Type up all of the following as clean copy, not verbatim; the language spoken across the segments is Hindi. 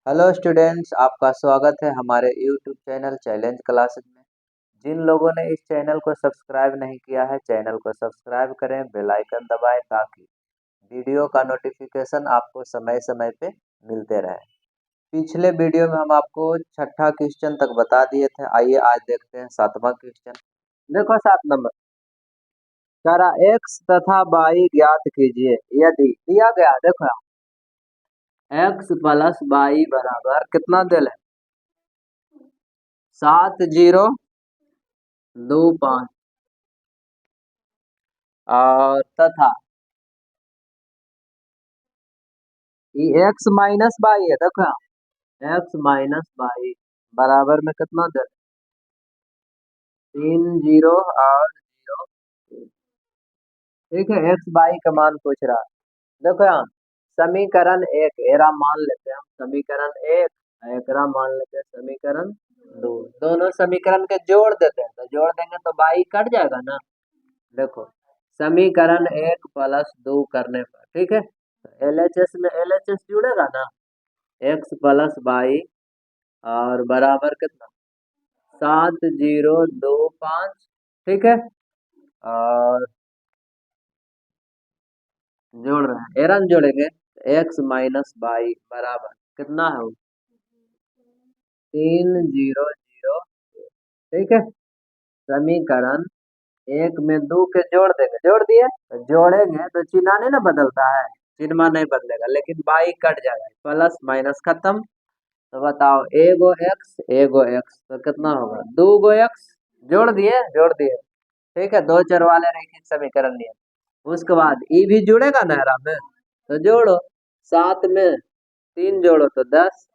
हेलो स्टूडेंट्स, आपका स्वागत है हमारे यूट्यूब चैनल चैलेंज क्लासेस में। जिन लोगों ने इस चैनल को सब्सक्राइब नहीं किया है, चैनल को सब्सक्राइब करें, बेल आइकन दबाएं ताकि वीडियो का नोटिफिकेशन आपको समय समय पे मिलते रहे। पिछले वीडियो में हम आपको छठा क्वेश्चन तक बता दिए थे। आइए आज देखते हैं सातवां क्वेश्चन। देखो 7 नंबर, करा एक्स तथा वाई ज्ञात कीजिए यदि दिया गया। देखो एक्स प्लस वाई बराबर कितना दिल है, 7025 और तथा ये एक्स माइनस बाई है। देखो एक्स माइनस बाई बराबर में कितना दे, 30 और 0। ठीक है, एक्स बाई का मान पूछ रहा है। देखो यहाँ समीकरण एक एरा मान लेते हैं हम, समीकरण एक एकरा मान लेते हैं समीकरण दो। दोनों समीकरण के जोड़ देते हैं, तो जोड़ देंगे तो बाई कट जाएगा ना। देखो समीकरण एक प्लस दो करने पर, ठीक है, एल एच एस में एल एच एस जुड़ेगा ना, एक्स प्लस बाई और बराबर कितना 7025। ठीक है, और जोड़ रहे हैं, एरन जोड़ेंगे, एक्स माइनस बाई बराबर कितना है, 3008। ठीक है, समीकरण एक में दो के जोड़ देंगे, जोड़ दिए तो जोड़ेंगे तो चिन्ह नहीं ना बदलता है, चिन्ह नहीं बदलेगा लेकिन बाई कट जाएगा, प्लस माइनस खत्म। तो बताओ एगो एक्स तो कितना होगा, दो गो एक्स। जोड़ दिए, जोड़ दिए। ठीक है, दो चर वाले रैखिक समीकरण लिए। उसके बाद ई भी जुड़ेगा ना एरा में, तो जोड़ो, 7 में 3 जोड़ो तो 10,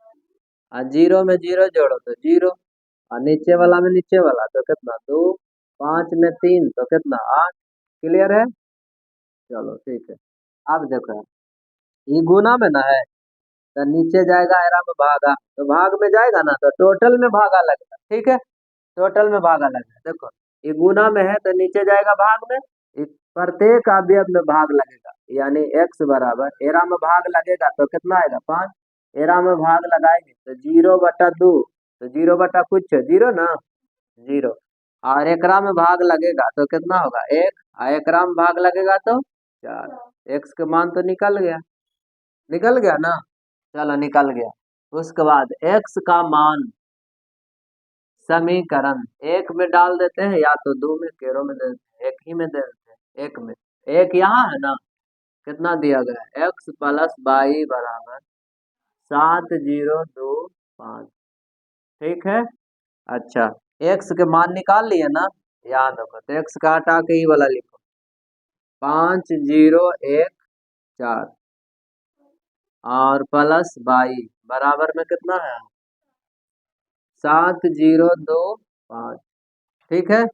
और 0 में 0 जोड़ो तो 0, और नीचे वाला में नीचे वाला तो कितना 2, 5 में 3 तो कितना 8। क्लियर है, चलो ठीक है। अब देखो ये गुना में ना है, तो नीचे जाएगा एरा में भागा, तो भाग में जाएगा ना तो टोटल में भागा लगेगा। ठीक है, टोटल में भागा लगेगा। देखो ये गुना में है तो नीचे जाएगा भाग में, प्रत्येक अवयव में भाग लगेगा, यानी एक्स बराबर एरा में भाग लगेगा तो कितना आएगा 5। एरा में भाग लगाएंगे तो 0/2, तो 0/कुछ 0 ना, 0। और एकरा में भाग लगेगा तो कितना होगा 1, और एकरा में भाग लगेगा तो 4। एक्स के मान तो निकल गया, निकल गया ना, चलो निकल गया। उसके बाद एक्स का मान समीकरण एक में डाल देते हैं, या तो दो में, केरो में दे देते हैं, एक ही में दे देते हैं, एक में। एक यहाँ है ना, कितना दिया गया है, एक्स प्लस बाई बराबर 7025। ठीक है, अच्छा एक्स के मान निकाल लिए ना, याद रखो, तो एक्स का हटा के ही वाला लिखो, 5014 और प्लस बाई बराबर में कितना है 7025। ठीक है,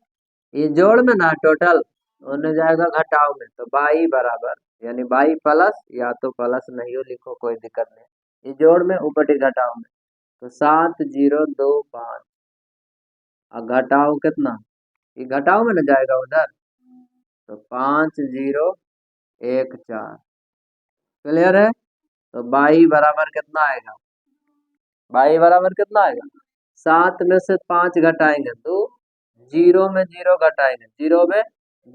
ये जोड़ में ना टोटल होने जाएगा घटाव में, तो बाई बराबर, यानी बाई प्लस, या तो प्लस नहीं हो लिखो कोई दिक्कत नहीं, ये जोड़ में ऊपर घटाव में, तो 7025 और घटाव कितना, ये घटाव में ना जाएगा उधर, तो 5014। क्लियर है, तो बाई बराबर कितना आएगा, बाई बराबर कितना आएगा, 7 में से 5 घटाएंगे 2, 0 में 0 घटाएंगे 0 में,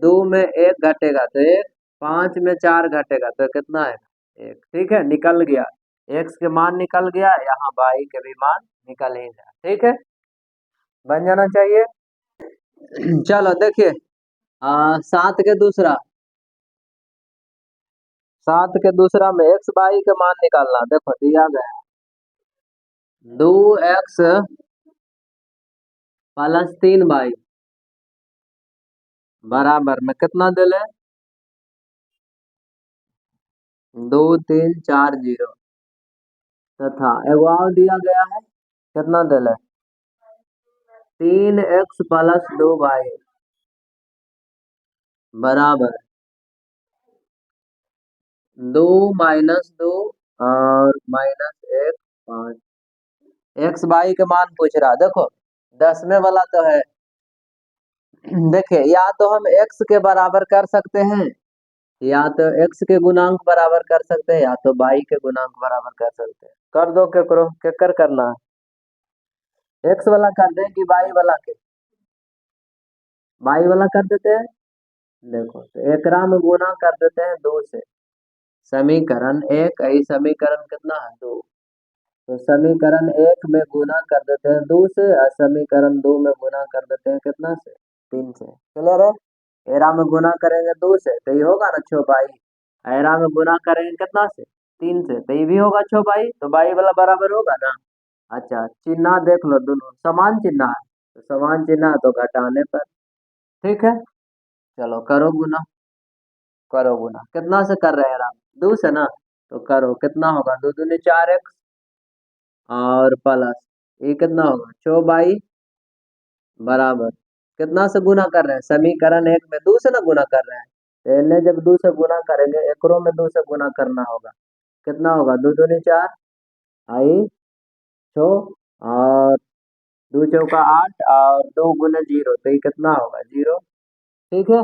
2 में 1 घटेगा तो 1, 5 में 4 घटेगा तो कितना आएगा 1। ठीक है, निकल गया, एक्स के मान निकल गया, यहाँ बाई के भी मान निकल ही गया। ठीक है, बन जाना चाहिए। चलो देखिए, 7 के दूसरा में एक्स बाई के मान निकालना। देखो दिया गया 2x प्लस 3y बराबर में कितना दिले, 2340, तथा एगो और दिया गया है, कितना दिले 3x प्लस 2y बराबर 2 - 2 और -1 5। एक्स बाई के मान पूछ रहा, देखो 10वें वाला तो है। देखिए या तो हम एक्स के बराबर कर सकते हैं, या तो x के गुणांक बराबर कर सकते हैं या तो y के गुणांक बराबर कर सकते हैं। कर दो केकरो केकर करना है, x वाला कर दे कि y वाला के, y वाला कर देते हैं। देखो तो एकरा में गुना कर देते हैं 2 से, समीकरण 1 यही समीकरण कितना है 2, तो समीकरण 1 में गुना कर देते हैं 2 से और समीकरण 2 में गुना कर देते हैं कितना से 3 से। क्लियर है। एरा में गुना करेंगे 2 से तो ये होगा ना 6 बाई, एरा में गुना करेंगे कितना से 3 से तो ये भी होगा 6 बाई, तो बाई वाला बराबर होगा ना। अच्छा चिन्ह देख लो दोनों समान चिन्ह है, तो समान चिन्ह है तो घटाने पर ठीक है। चलो करो गुना, करो गुना कितना से कर रहे हैं राम 2 से ना, तो करो कितना होगा 2 दूनी 4x और प्लस ये कितना होगा 6 बाई बराबर कितना से गुना कर रहे हैं समीकरण 1 में 2 से ना गुना कर रहे हैं, तो इन्हें जब 2 से गुना करेंगे एकरो में 2 से गुना करना होगा, कितना होगा 2 दूनी 4 आई 6 और 2 चौका 8 और 2 गुने 0 तो ये कितना होगा 0। ठीक है।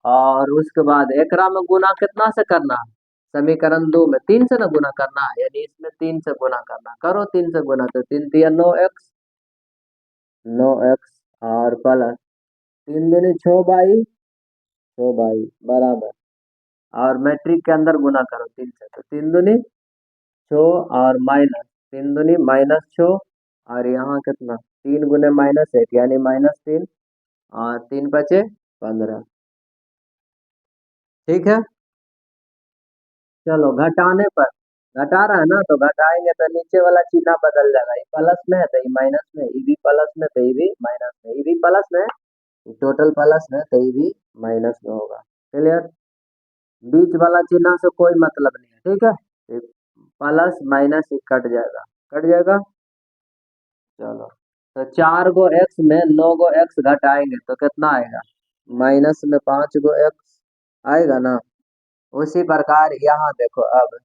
और उसके बाद एकरा में गुना कितना से करना है समीकरण 2 में 3 से ना गुना करना है, यानी इसमें 3 से गुना करना, करो 3 से गुना तो 3 तिया 9x, 9x और प्लस 3 दूनी 6 बाई 6 बाई बराबर, और मैट्रिक के अंदर गुना करो 3 से तो 3 दूनी 6 और माइनस 3 दूनी -6 और यहाँ कितना 3 गुने -1 यानी -3 और 3 बचे 15। ठीक है। चलो घटाने पर, घटा रहा है ना तो घटाएंगे तो नीचे वाला चिन्ह बदल जाएगा, ये प्लस में है तो ये माइनस में, ये भी प्लस में तो ये भी माइनस में, ये भी प्लस में, ये टोटल प्लस में तो ये भी माइनस में होगा। क्लियर। बीच वाला चिन्ह से कोई मतलब नहीं है ठीक है, ये प्लस माइनस ये कट जाएगा, कट जाएगा। चलो तो 4 गो x में 9 गो x घटाएंगे तो कितना आएगा माइनस में 5 गो x आएगा ना। उसी प्रकार यहाँ देखो अब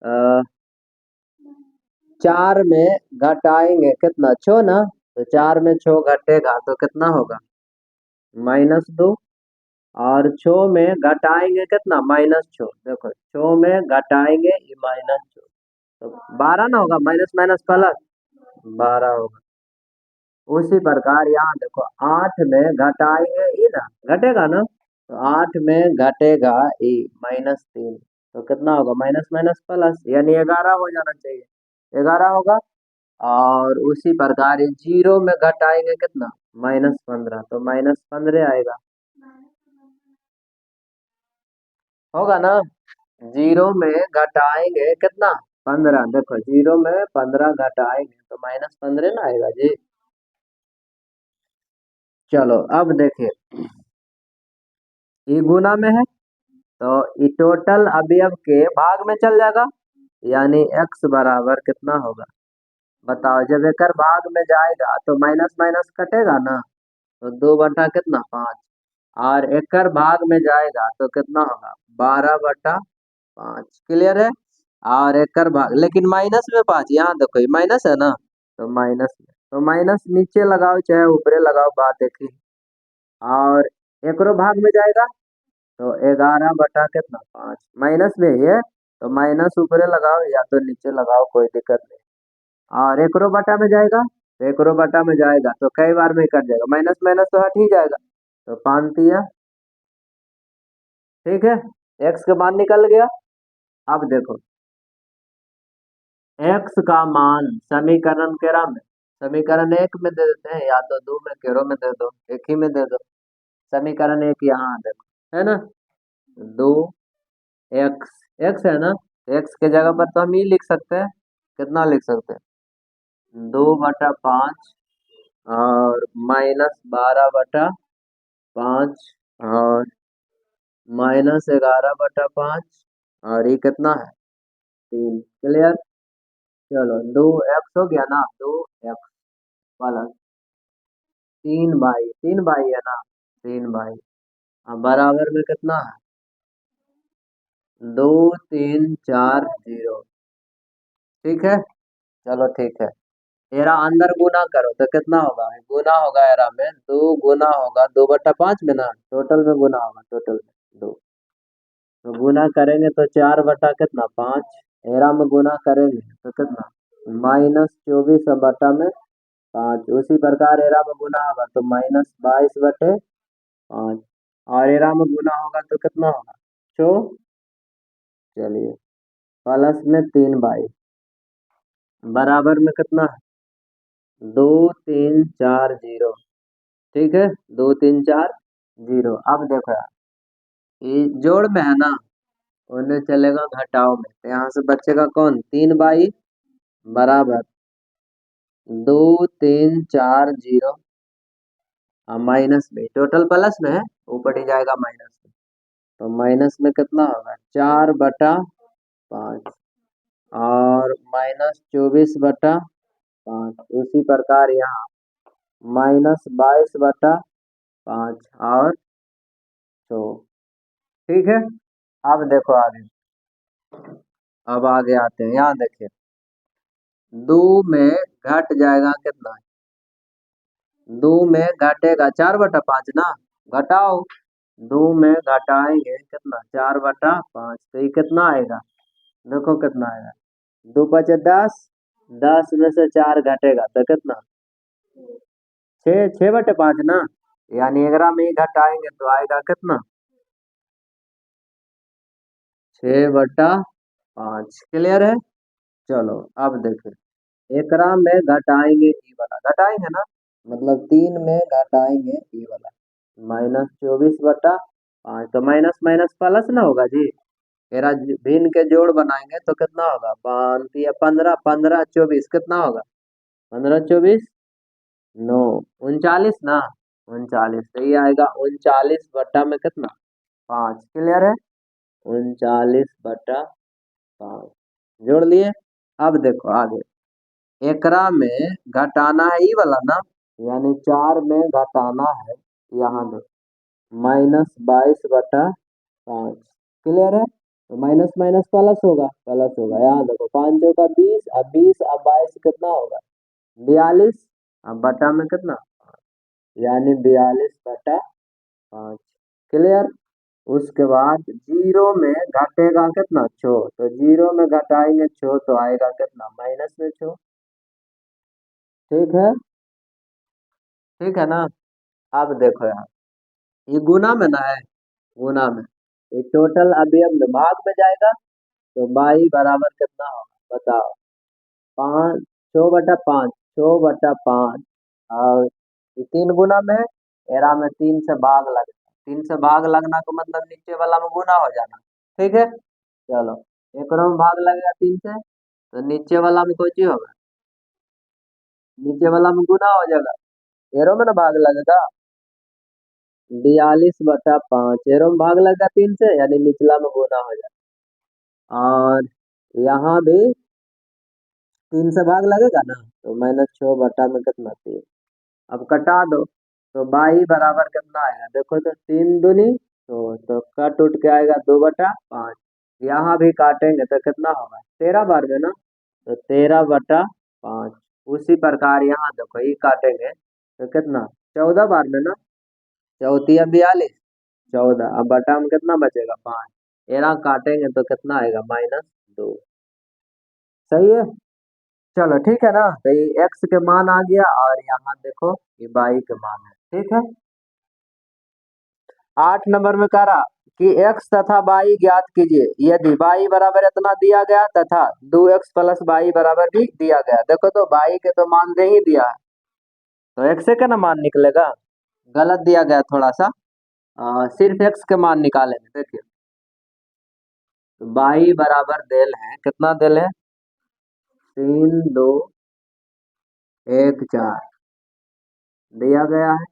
अ, 4 में घटाएंगे कितना 6 ना, तो 4 में 6 घटेगा तो कितना होगा -2 और 6 में घटाएंगे कितना -6, देखो 6 में घटाएंगे ये -6 तो 12 ना होगा, माइनस माइनस प्लस 12 होगा। उसी प्रकार यहाँ देखो 8 में घटाएंगे ये ना, घटेगा ना, तो 8 में घटेगा ये -3 तो कितना होगा माइनस माइनस प्लस यानी 11 हो जाना चाहिए, 11 होगा। और उसी प्रकार ये 0 में घटाएंगे कितना -15 तो -15 आएगा, होगा ना। 0 में घटाएंगे कितना 15, देखो 0 में 15 घटाएंगे तो -15 ना आएगा जी। चलो अब देखिए ये गुना में है तो ये टोटल अवयव के भाग में चल जाएगा, यानी x बराबर कितना होगा बताओ, जब एकर भाग में जाएगा तो माइनस माइनस कटेगा ना, तो 2/कितना 5 और एकर भाग में जाएगा तो कितना होगा 12/5। क्लियर है। और एकर भाग लेकिन माइनस में 5 यहाँ देखो ये माइनस है ना, तो माइनस में तो माइनस नीचे लगाओ चाहे ऊपरे लगाओ बात एक ही। और एकरो भाग में जाएगा तो 11/कितना 5 माइनस में ही है, तो माइनस ऊपरे लगाओ या तो नीचे लगाओ कोई दिक्कत नहीं। और एकरो बटा में जाएगा तो एकरो बटा में जाएगा तो कई बार में कट जाएगा, माइनस माइनस तो हट ही जाएगा, तो 5 ठीक है। एक्स का मान निकल गया। अब देखो एक्स का मान समीकरण केरा में, समीकरण 1 में दे देते हैं या तो 2 में केरो में दे दो, एक ही में दे दो। समीकरण 1 यहाँ देखो है ना 2x, एक्स है ना, एक्स के जगह पर तो हम ये लिख सकते हैं, कितना लिख सकते हैं 2/5 और -12/5 और -11/5 और ये कितना है 3। क्लियर। चलो 2x हो गया ना, 2x प्लस 3 बाई है ना, 3 बाई अब बराबर में कितना है 2340। ठीक है। चलो ठीक है। एरा अंदर गुना करो तो कितना होगा, गुना होगा एरा में 2 गुना होगा 2/5 में ना, टोटल में गुना होगा टोटल में 2 तो गुना करेंगे तो 4 बटा कितना 5, एरा में गुना करेंगे तो कितना -24/5। उसी प्रकार एरा में गुना होगा तो -22/5, और एरा में गुना होगा तो कितना होगा चो चलिए प्लस में 3/22 बराबर में कितना है 2340। ठीक है 2340। अब देखो यार ये जोड़ में है ना, उन्हें चलेगा घटाओ में, तो यहाँ से बचेगा कौन 3/22 बराबर 2340 माइनस में, टोटल प्लस में है ऊपर ही जाएगा माइनस में, तो माइनस में कितना होगा 4/5 और -24/5। उसी प्रकार यहाँ -22/5 और तो ठीक है। अब देखो आगे, अब आगे आते हैं, यहाँ देखिए दो में घट जाएगा कितना, दो में घटेगा 4/5 ना, घटाओ, दो में घटाएंगे कितना 4/5, तो ये कितना आएगा देखो कितना आएगा 2×5 = 10, 10 में से 4 घटेगा तो कितना 6/5 ना, यानी 11 में ही घटाएंगे तो आएगा कितना 6/5। क्लियर है। चलो अब देखिए एकरा में घटाएंगे ई वाला, घटाएंगे ना, मतलब 3 में घटाएंगे ई वाला -24/5, तो माइनस माइनस प्लस ना होगा जी, मेरा भिन्न के जोड़ बनाएंगे तो कितना होगा 5 या 15, 15 24 कितना होगा 15 24 9 39 ना, 39, तो ये आएगा 39 में कितना 5। क्लियर है 39/5 जोड़ लिए। अब देखो आगे एकरा में घटाना है ई वाला ना, यानी 4 में घटाना है, यहाँ देखो -22/5। क्लियर है, तो माइनस माइनस प्लस होगा, प्लस होगा, यहाँ देखो 5 चौका 20, अब 20 अब 22 कितना होगा 42, अब बटा में कितना यानी 42/5। क्लियर। उसके बाद जीरो में घटेगा कितना छो, तो जीरो में घटाएंगे छो तो आएगा कितना माइनस में छो। ठीक है, ठीक है ना। अब देखो यार ये गुना में ना है, गुना में ये टोटल अवयव में भाग में जाएगा, तो बाई बराबर कितना होगा बताओ 5, 6/5, 6/5, और ये 3 गुना में है, एरा में 3 से भाग लगना, 3 से भाग लगना का मतलब नीचे वाला में गुना हो जाना। ठीक है चलो एकरो में भाग लगेगा 3 से, तो नीचे वाला में कोई चीज होगा, नीचे वाला में गुना हो जाएगा, एरो में ना भाग लगेगा 42/5, एरो में भाग लगेगा 3 से यानी निचला में गुना हो जाएगा, और यहाँ भी 3 से भाग लगेगा ना, तो -6 में कितना 3, अब कटा दो तो बाई बराबर कितना आएगा देखो, तो 3 दूनी तो कट उठ के आएगा 2/5, यहाँ भी काटेंगे तो कितना होगा 13 बार में ना, तो 13/5। उसी प्रकार यहाँ देखो ये काटेंगे तो कितना 14 बार में ना, चौथिया 42, 14, अब बटा में कितना बचेगा 5, एरा काटेंगे तो कितना आएगा -2। सही है। चलो ठीक है ना, तो ये एक्स के मान आ गया, और यहाँ देखो ये बाई के मान है। ठीक है 8 नंबर में कह रहा कि x तथा y ज्ञात कीजिए यदि y बराबर इतना दिया गया तथा 2x + y बराबर भी दिया गया। देखो तो y के तो मान दे ही दिया है, तो x का ना मान निकलेगा, गलत दिया गया थोड़ा सा, सिर्फ x के मान निकालेंगे। देखिए y बराबर देल है, कितना देल है 3 2 1 4 दिया गया है।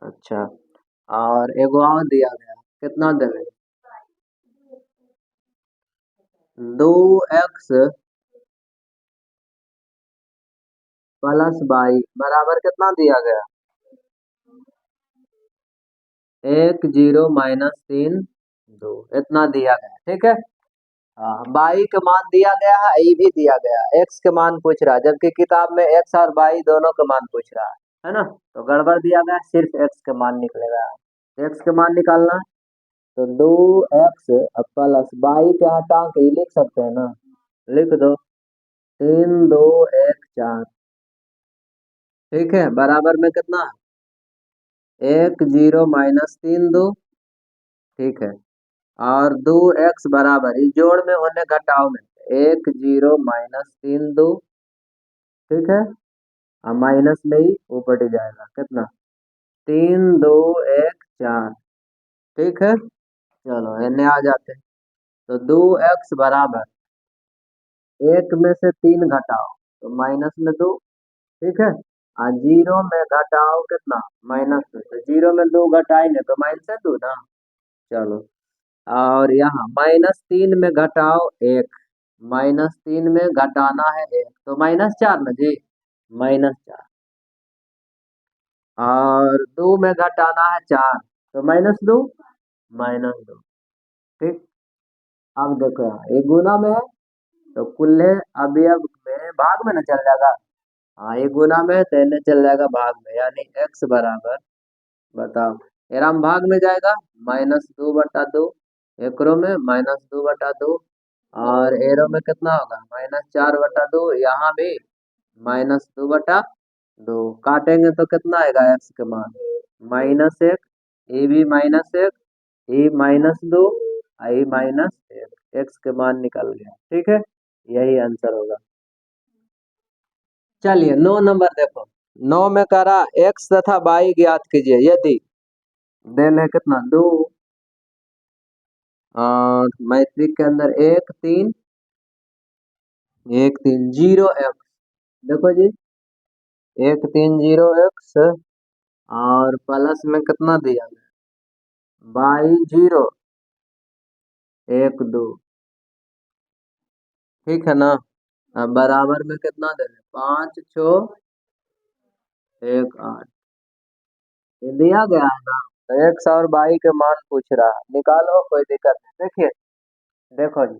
अच्छा और एगो और दिया गया है, कितना देवे 2x + y बराबर कितना दिया गया 1 0 -3 2, इतना दिया गया। ठीक है बाई के मान दिया गया है, ये भी दिया गया है, एक्स के मान पूछ रहा है, जबकि किताब में एक्स और बाई दोनों के मान पूछ रहा है ना, तो गड़बड़ दिया गया, सिर्फ एक्स के मान निकलेगा। एक्स के मान निकालना है, तो 2x प्लस बाई के हटा के ही लिख सकते हैं ना, लिख दो 3 2 1 4। ठीक है, बराबर में कितना, 1 0 माइनस 3 2। ठीक है, और 2x बराबर इस जोड़ में होने घटाव में 1 0 माइनस 3 2। ठीक है, और माइनस में ही ऊपर ही जाएगा कितना, 3 2 1 4। ठीक है, चलो इन्हें आ जाते हैं। तो 2x बराबर एक में से 3 घटाओ तो -2। ठीक है, और 0 में घटाओ कितना, -2। तो 0 में 2 घटाएंगे तो -2 ना। चलो, और यहाँ -3 में घटाओ 1, -3 में घटाना है 1 तो -4 ना जी, -4। और 2 में घटाना है 4 तो -2, -2। ठीक, अब देखो यहाँ ये गुना में है तो कुल्हे अवयव में भाग में ना चल जाएगा। हाँ, ये गुना में है तो इन्हें चल जाएगा भाग में, यानी x बराबर, बताओ एराम भाग में जाएगा -2/2, एकरो में -2/2, और एरो में कितना होगा -4/2, यहाँ भी -2/2। काटेंगे तो कितना आएगा x के मान, -1, ये भी -1, ये -2, ये -1, x के मान निकल गया। ठीक है, यही आंसर होगा। चलिए 9 नंबर देखो, 9 में करा x तथा y ज्ञात कीजिए यदि देन है कितना 2, और मैट्रिक के अंदर 1 3 देखो जी 1 3 0 x, और प्लस में कितना दिया बाई 0 1 2। ठीक है ना, अब बराबर में कितना दे 5 6 1 8, ये दिया गया है ना। तो x और y के मान पूछ रहा है, निकालो कोई दिक्कत नहीं। देखिए देखो जी,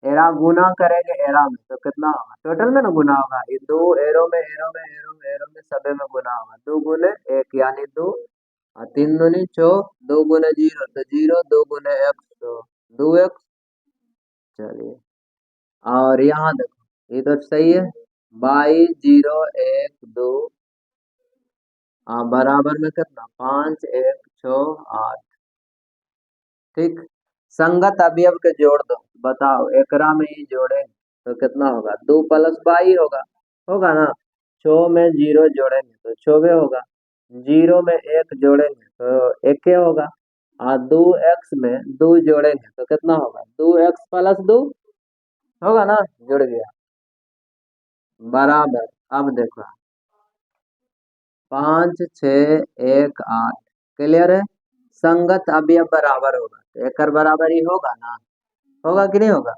एरा गुना करेंगे एरा में तो कितना होगा, टोटल में ना गुना होगा, ये 2 एरो में एरो में एरो में एरो में सबे में गुना होगा, 2 गुने 1 यानी 2, और 3 दूनी 4, 2 गुने 0 तो 0, 2 गुने x तो 2x। चलिए, और यहाँ देखो ये तो सही है, 22 0 1 2, बराबर में कितना 5 1 6 8। ठीक, संगत अवयव के जोड़ दो, बताओ एकरा में ही जोड़े तो कितना होगा, 2 प्लस बाई होगा, होगा ना। 6 में 0 जोड़ेंगे तो 6 होगा, 0 में 1 जोड़ेंगे तो 1 होगा, और 2x में 2 जोड़ेंगे तो कितना होगा, 2x प्लस 2 होगा ना, जुड़ गया बराबर। अब देखो 5 6 1 8, क्लियर है, संगत अवयव बराबर होगा तो एक बराबर ही होगा ना, होगा कि नहीं होगा।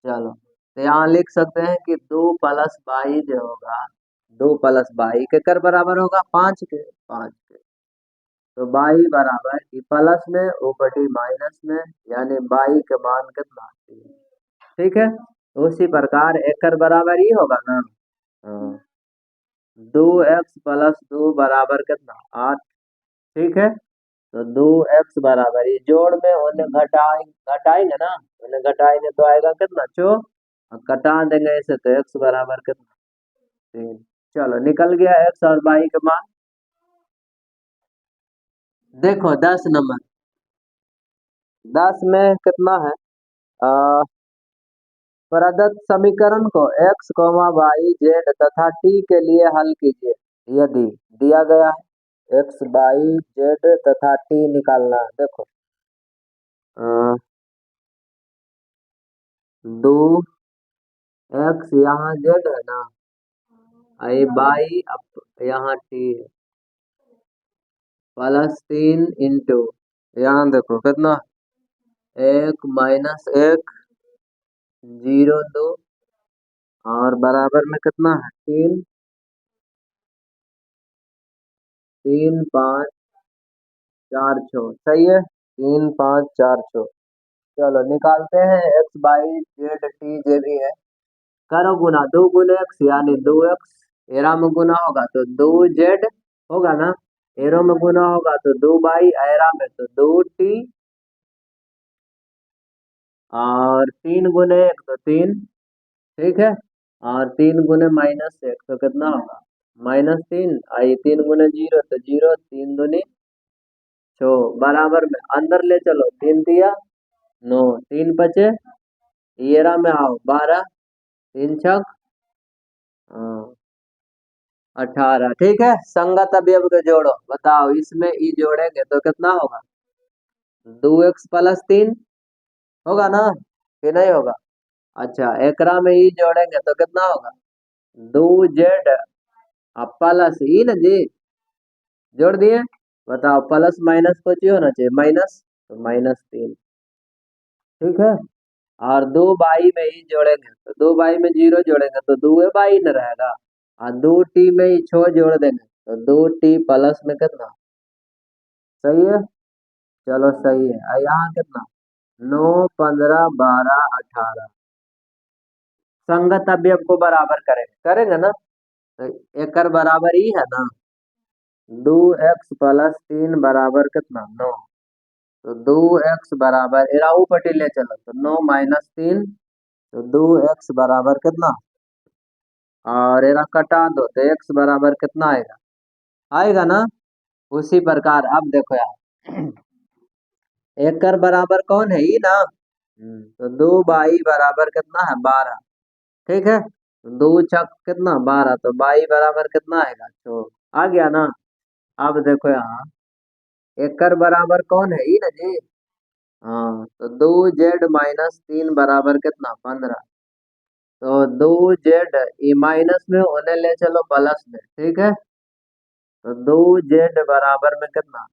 चलो, तो यहाँ लिख सकते हैं कि 2 प्लस बाई जो होगा, 2 प्लस बाई के कर बराबर होगा 5 के, 5 के। तो बाई बराबर ई प्लस में ऊपर माइनस में, यानी बाई के मान कितना 3। ठीक है, तो उसी प्रकार एक कर बराबर ही होगा ना। हाँ, 2x प्लस 2 बराबर कितना 8। ठीक है, तो 2x बराबर ये जोड़ में उन्हें घटाएंगे ना, उन्हें घटाएंगे तो आएगा कितना 4, और कटा देंगे इसे तो x बराबर कितना 3। चलो निकल गया x और y का मान। देखो 10 नंबर, 10 में कितना है, आ, प्रदत्त समीकरण को x y z तथा t के लिए हल कीजिए यदि दिया गया है x y z तथा t निकालना है। देखो 2x यहाँ z है ना, आई बाई यहाँ t है, +3 इंटू यहाँ देखो कितना 1 - 1 0 2, और बराबर में कितना है 3 3 5 4 6। सही है, 3 5 4 6। चलो निकालते हैं x बाई जेड टी जे भी है, करो गुना 2 गुने x यानी 2x, एरा में गुना होगा तो 2z होगा ना, एरो में गुना होगा तो 2 बाई, एरा में तो 2t, और 3 गुने 1 तो 3, ठीक है। और 3 गुने -1 तो कितना होगा, -3। आई 3 गुने 0 तो 0, 3 दूनी 6 बराबर में अंदर ले चलो, 3 दिया 9, 3 बचे, ये रहा में आओ 12, 3 छक 18, ठीक है। संगत अवयव के जोड़ो, बताओ इसमें ई जोड़ेंगे तो कितना होगा, 2x + 3 होगा ना कि नहीं होगा। अच्छा एकरा में ई जोड़ेंगे तो कितना होगा, 2z प्लस ई ना जी, जोड़ दिए। बताओ प्लस माइनस कुछ ही होना चाहिए, माइनस तो -3, ठीक है। और 2 बाई में ही जोड़ेंगे तो 2 बाई में 0 जोड़ेंगे तो 2 बाई न रहेगा। और 2t में ही 6 जोड़ देंगे तो 2t प्लस में कितना, सही है। चलो सही है। और यहाँ कितना, 9, 15, 12, 18, संगत अवयव को बराबर करेंगे, करेंगे ना। तो एकर बराबर ही है ना, 2x + 3 बराबर कितना 9, तो 2x बराबर इराऊ पटी ले चलो तो 9 - 3, तो 2x बराबर कितना, और एरा कटा दो तो x बराबर कितना आएगा, आएगा ना। उसी प्रकार अब देखो यार, एकर बराबर कौन है, ई ना। तो 2 बाई बराबर कितना है 12, ठीक है। 2 छक कितना 12, तो बाई बराबर कितना आएगा 6, आ गया ना। अब देखो यहाँ, एकर बराबर कौन है, ई ना जी। हाँ तो 2z - 3 बराबर कितना 15, तो 2z ई माइनस में उन्हें ले चलो प्लस में, ठीक है। तो 2z बराबर में कितना,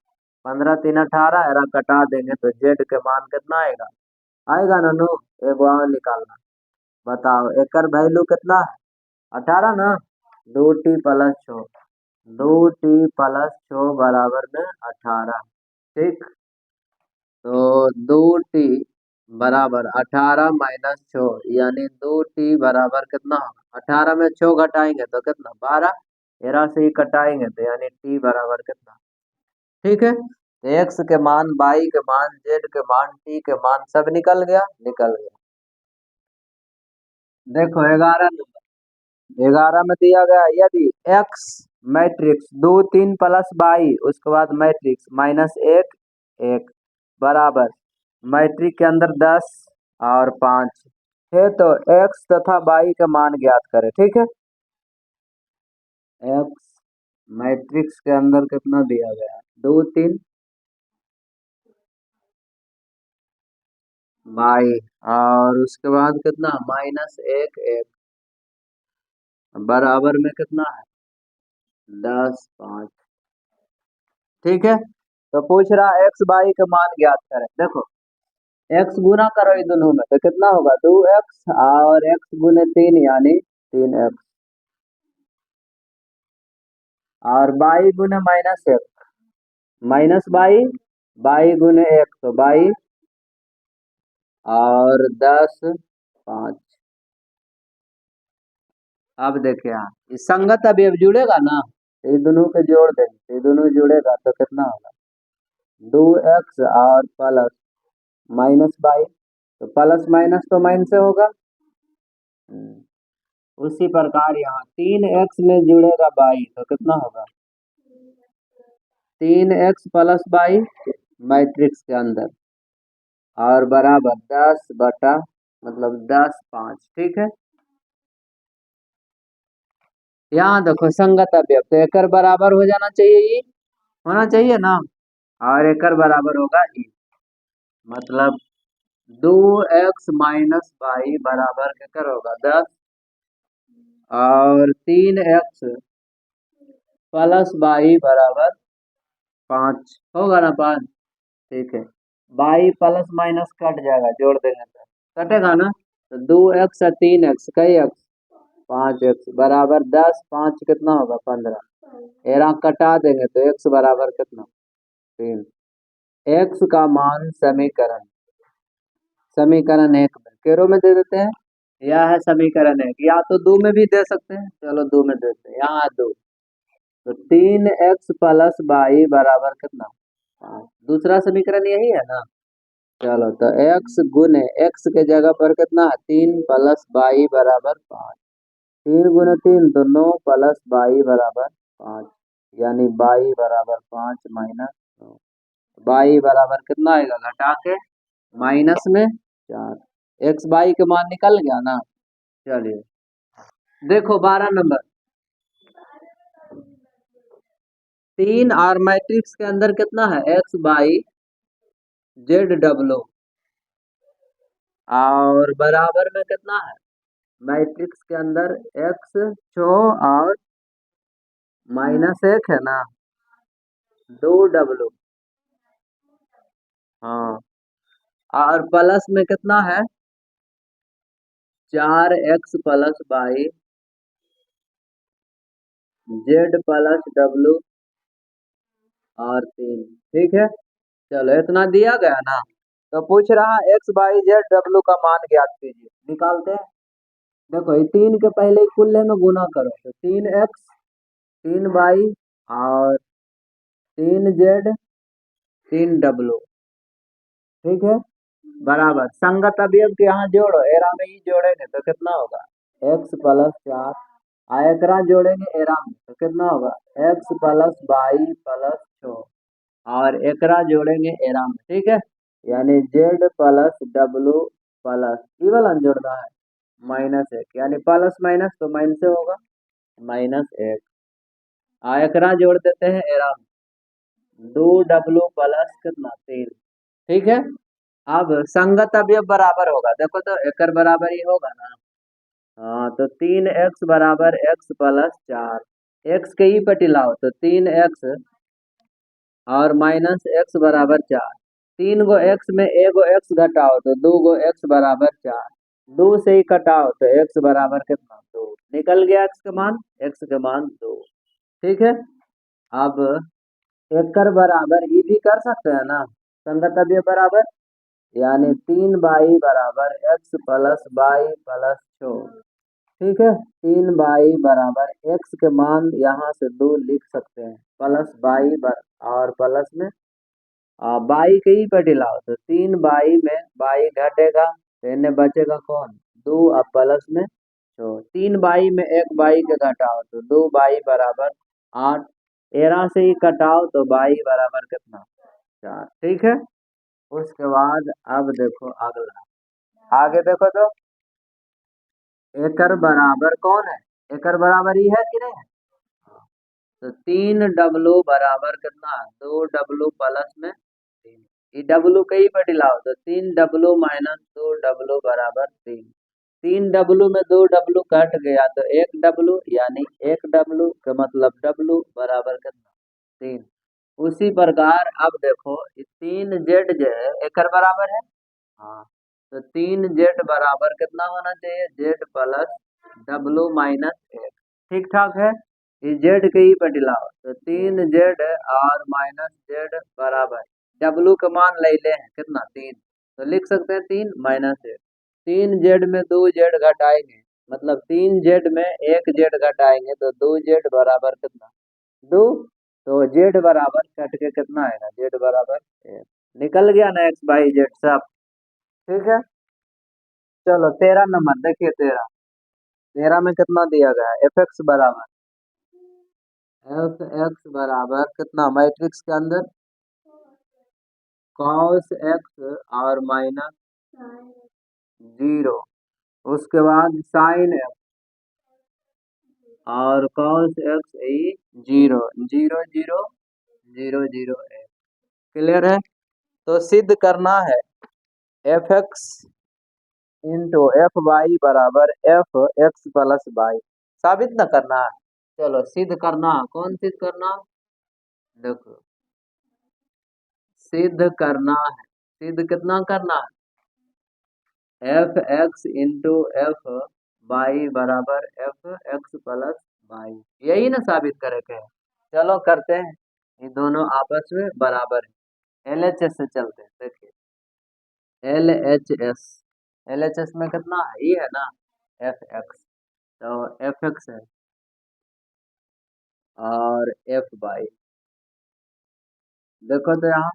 15 3 18, एरा कटा देंगे तो z के मान कितना आएगा, आएगा ना नो। एक और निकालना, बताओ एकर वैल्यू कितना है, 18 ना। 2t + 6, 2t + 6 बराबर में 18, ठीक। तो 2t बराबर 18 - 6, यानी 2t बराबर कितना होगा, 18 में 6 घटाएंगे तो कितना 12, 13 से ही कटाएंगे तो यानी t बराबर कितना, ठीक है। x के मान, y के मान, z के मान, t के मान सब निकल गया, निकल गया। देखो 11 में दिया गया, यदि x मैट्रिक्स 2 3 + 22, उसके बाद मैट्रिक्स -1 1 बराबर मैट्रिक के अंदर 10 और 5 है, तो x तथा y का मान ज्ञात करें, ठीक है। x मैट्रिक्स के अंदर कितना दिया गया, 2 3, y और उसके बाद कितना -1 1 बराबर में कितना है 10 5, ठीक है। तो पूछ रहा x y का मान ज्ञात करें, देखो x गुना करो ये दोनों में तो कितना होगा 2x, और x गुने 3 यानी 3x, और y गुने -1 -y, y गुने 1 तो y, और 10 5। अब देखिए यहाँ इस संगत अवयव जुड़ेगा ना, तो ये दोनों के जोड़ देंगे, ये दोनों जुड़ेगा तो कितना होगा 2x और प्लस -y, तो प्लस माइनस तो माइनस से होगा। उसी प्रकार यहाँ 3x में जुड़ेगा y तो कितना होगा 3x + y मैट्रिक्स के अंदर, और बराबर 10 बटा मतलब 10 5, ठीक है। यहाँ देखो संगत अवयव तो एकर बराबर हो जाना चाहिए, ई होना चाहिए ना, और एकर बराबर होगा ई, मतलब 2x - y बराबर केकर होगा 10, और 3x + y बराबर 5 होगा ना 5, ठीक है। y प्लस माइनस कट जाएगा, जोड़ देंगे तो कटेगा ना। तो 2x और 3x कई x 5x बराबर 10 5 कितना होगा 15, एरा कटा देंगे तो x बराबर कितना 3। x का मान समीकरण, समीकरण 1 में केरो में दे देते हैं, यह है समीकरण 1, या तो 2 में भी दे सकते हैं, चलो 2 में देते हैं, यहाँ 2, तो 3x + y बराबर कितना 5, दूसरा समीकरण यही है ना। चलो तो एक्स गुने एक्स के जगह पर कितना है 3 + 22 बराबर 5। 3 × 3 तो 9 + 22 बराबर 5, यानी 22 बराबर 5 माइनस 9। 22 बराबर कितना आएगा घटा के माइनस में 4। एक्स वाई के मान निकल गया ना। चलिए देखो 12 नंबर। 3 और मैट्रिक्स के अंदर कितना है x/z/w और बराबर में कितना है मैट्रिक्स के अंदर x 6 और -1 है ना 2w। हाँ और प्लस में कितना है 4x + y z + w और 3। ठीक है चलो इतना दिया गया ना। तो पूछ रहा x/y/z/w का मान ज्ञात कीजिए। निकालते हैं। देखो ये 3 के पहले कुल्ले में गुना करो तो 3x 3y और 3z 3w। ठीक है बराबर संगत अवयव के यहाँ जोड़ो एरा में ही जोड़ेंगे तो कितना होगा x + 4 आयकरा जोड़ेंगे एरा में तो कितना होगा x + y + 6 और एकरा जोड़ेंगे एरा में। ठीक है यानी z + w प्लस ई वाला जोड़ना है -1 यानी प्लस माइनस तो माइनस से होगा -1। आयकरा जोड़ देते हैं एरा में 2w प्लस कितना 3। ठीक है अब संगत अवयव बराबर होगा देखो तो एकर बराबर ही होगा ना। हाँ तो 3x बराबर x + 4 x के ही पटी लाओ तो 3x और -x बराबर 4। 3 गो x में एगो x घटाओ तो 2 गो x बराबर 4। 2 से ही कटाओ तो x बराबर कितना 2 निकल गया x के मान 2। ठीक है अब एकर बराबर ये भी कर सकते हैं ना संगत अवयव बराबर यानी 3y बराबर x + y + 6। ठीक है 3y बराबर x के मान यहाँ से 2 लिख सकते हैं प्लस y और प्लस में बाई के ही पे लाओ तो 3y में y घटेगा तो इन्हें बचेगा कौन 2 अब प्लस में तो 3y में एक y के घटाओ तो 2y बराबर 8। 13 से ही कटाओ तो y बराबर कितना 4। ठीक है उसके बाद अब देखो अगला आगे देखो तो एकर बराबर कौन है एकर बराबर ही है कि नहीं है। तो 3w बराबर कितना 2w प्लस में 3 ये w कहीं पर डिलाओ तो 3w - 2w बराबर 3। 3w में 2w कट गया तो 1w यानी 1w का मतलब w बराबर कितना 3। उसी प्रकार अब देखो 3z जो है एकर बराबर है। हाँ तो 3z बराबर कितना होना चाहिए z + w - 1। ठीक ठाक है ये z के ही पर डिलाओ तो 3z और -z बराबर w का मान ले ले हैं कितना 3 तो लिख सकते हैं 3 - 1। 3z में 2z घटाएंगे मतलब 3z में 1z घटाएंगे तो 2z बराबर कितना 2। तो z बराबर कट के कितना आएगा z बराबर 1 निकल गया ना x/z सब। ठीक है चलो 13 नंबर देखिए 13 में कितना दिया गया है f(x) बराबर f(x) बराबर कितना मैट्रिक्स के अंदर cos x और -0 उसके बाद sin x और cos x ई 0 0 0 0 0 1। क्लियर है तो सिद्ध करना है f(x) इंटू f(y) बराबर f(x + y) साबित न करना है। चलो सिद्ध करना कौन सिद्ध करना देखो सिद्ध करना है सिद्ध कितना करना है f(x) इंटू f(y) बराबर f(x + y) यही ना साबित करे के है। चलो करते हैं ये दोनों आपस में बराबर है LHS से चलते हैं देखिए LHS LHS में कितना है ये है ना f(x) तो f(x) है और f(y) देखो तो यहाँ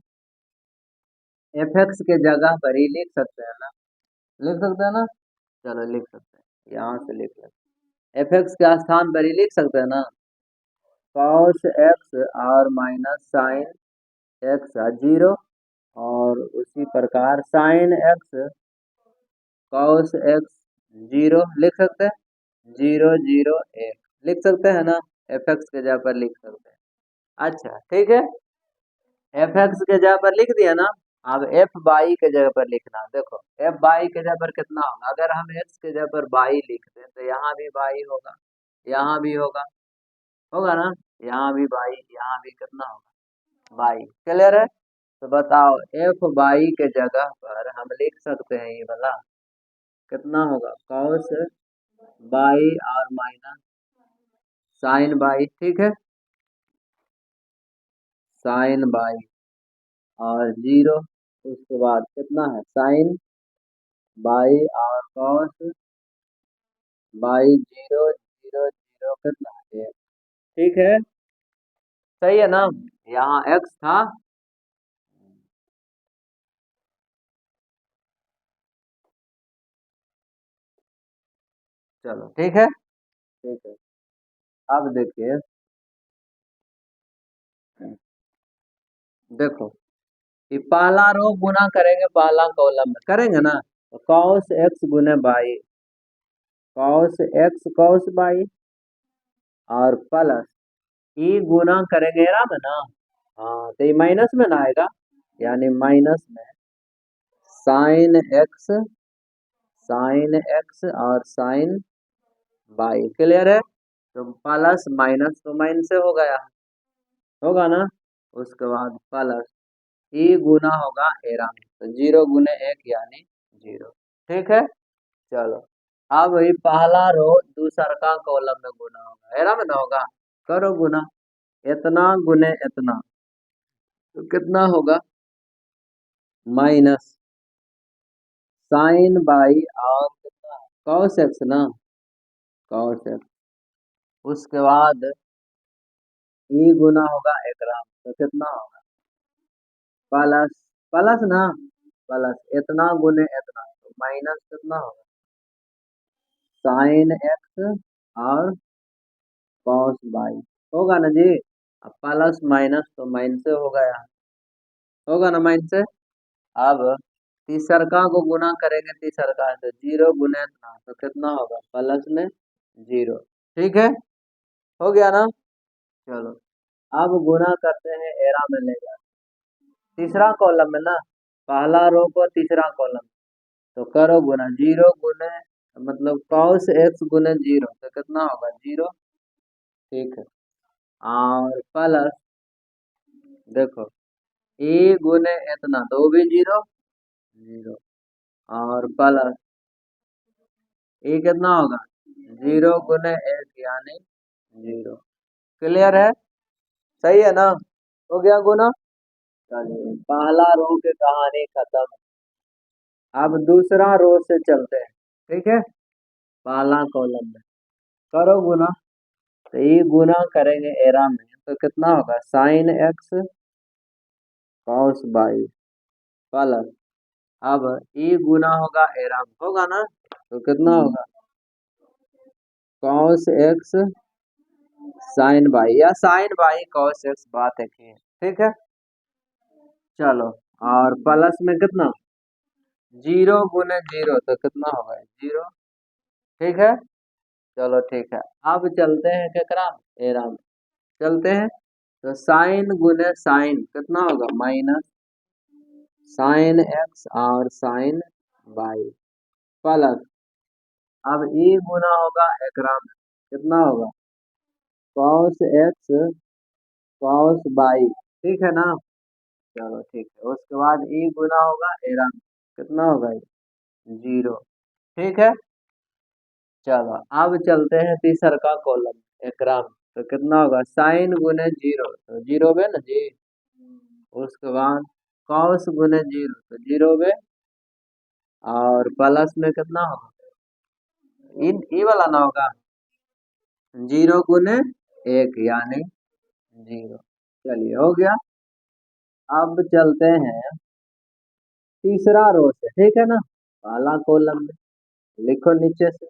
एफ एक्स के जगह पर ही लिख सकते हैं ना, लिख सकते हैं ना, चलो लिख सकते हैं, यहाँ से लिख लेते हैं, एफ एक्स के स्थान पर ही लिख सकते हैं ना, कॉस एक्स और माइनस साइन एक्स 0, और उसी प्रकार साइन एक्स कॉस एक्स 0 लिख सकते हैं, 0 0 1 लिख सकते हैं ना, एफ एक्स के जगह पर लिख सकते हैं। अच्छा ठीक है, एफ एक्स के जगह पर लिख दिया ना, अब एफ बाई के जगह पर लिखना, देखो एफ बाई के जगह पर कितना होगा, अगर हम एक्स के जगह पर बाई लिखते हैं तो यहाँ भी बाई होगा, यहाँ भी होगा, होगा ना, यहाँ भी बाई, यहाँ भी कितना होगा बाई, क्लियर है। तो बताओ एफ बाई के जगह पर हम लिख सकते हैं ये वाला, कितना होगा कॉस बाई और माइनस साइन बाई, ठीक है, साइन बाई और 0, उसके बाद कितना है साइन बाई और कॉस बाई 0 0 0 कितना है 1, ठीक है, सही है ना, यहाँ एक्स था, चलो ठीक है, ठीक है। अब देखिए, देखो ये पहला रो गुना करेंगे पहला कॉलम में करेंगे ना, तो कॉस एक्स गुने by, cos x cos y और प्लस ई गुना करेंगे ना में ना, हाँ तो ये माइनस में ना आएगा, यानी माइनस में साइन एक्स और साइन बाई, क्लियर है, तो प्लस माइनस तो माइनस से हो गया, होगा ना, उसके बाद प्लस ई गुना होगा एरा में, तो 0 गुने 1 यानी 0, ठीक है, चलो अब ये पहला रो दूसर का कॉलम में गुना होगा, एरा में ना होगा, करो गुना, इतना गुने इतना, तो कितना होगा माइनस साइन बाई और कितना कॉस एक्स ना, कॉस एक्स, उसके बाद ई गुना होगा एकराम, तो कितना होगा प्लस, प्लस ना, प्लस इतना गुने इतना, तो माइनस कितना होगा साइन एक्स और कॉस बाई, होगा ना जी, अब प्लस माइनस तो माइनस से हो गया, होगा ना माइनस से, अब तीसरका को गुना करेंगे तीसरका से, 0 गुने इतना तो कितना होगा प्लस में 0, ठीक है, हो गया ना, चलो अब गुना करते हैं एरा में ले जाकर तीसरा कॉलम में ना, पहला रो को तीसरा कॉलम, तो करो गुना 0 गुने मतलब कॉस एक्स गुने 0, तो कितना होगा 0, ठीक है, और प्लस देखो ए गुने इतना तो वो भी 0 0, और प्लस ए कितना होगा 0 गुने 1 यानी 0, क्लियर है, सही है ना, हो गया गुना, चलिए पहला रो की कहानी खत्म, अब दूसरा रो से चलते हैं, ठीक है, पहला कॉलम में करो गुना, तो ये गुना करेंगे एरा में, तो कितना होगा sign x cos by plus, अब ये गुना होगा एरा में, होगा ना, तो कितना होगा कॉस एक्स साइन बाई, या साइन बाई कॉस एक्स, बात है कि ठीक है, चलो और प्लस में कितना 0 गुने 0, तो कितना होगा 0, ठीक है, चलो ठीक है, अब चलते हैं केकरा में एरा में, चलते हैं, तो साइन गुने साइन कितना होगा माइनस साइन एक्स और साइन बाई प्लस, अब ई गुना होगा एकरा में, कितना होगा कॉस एक्स कॉस बाई, ठीक है ना, चलो ठीक है, उसके बाद ई गुना होगा एरा में, कितना होगा ये 0, ठीक है, चलो अब चलते हैं तीसर का कॉलम एकरा में, तो कितना होगा साइन गुने 0, तो 0 बे ना जी, उसके बाद कॉस गुने 0, तो 0 बे, और प्लस में कितना होगा इन ई वाला ना होगा 0 गुने 1 यानी 0, चलिए हो गया, अब चलते हैं तीसरा रो से, ठीक है ना, पहला कॉलम में लिखो नीचे से।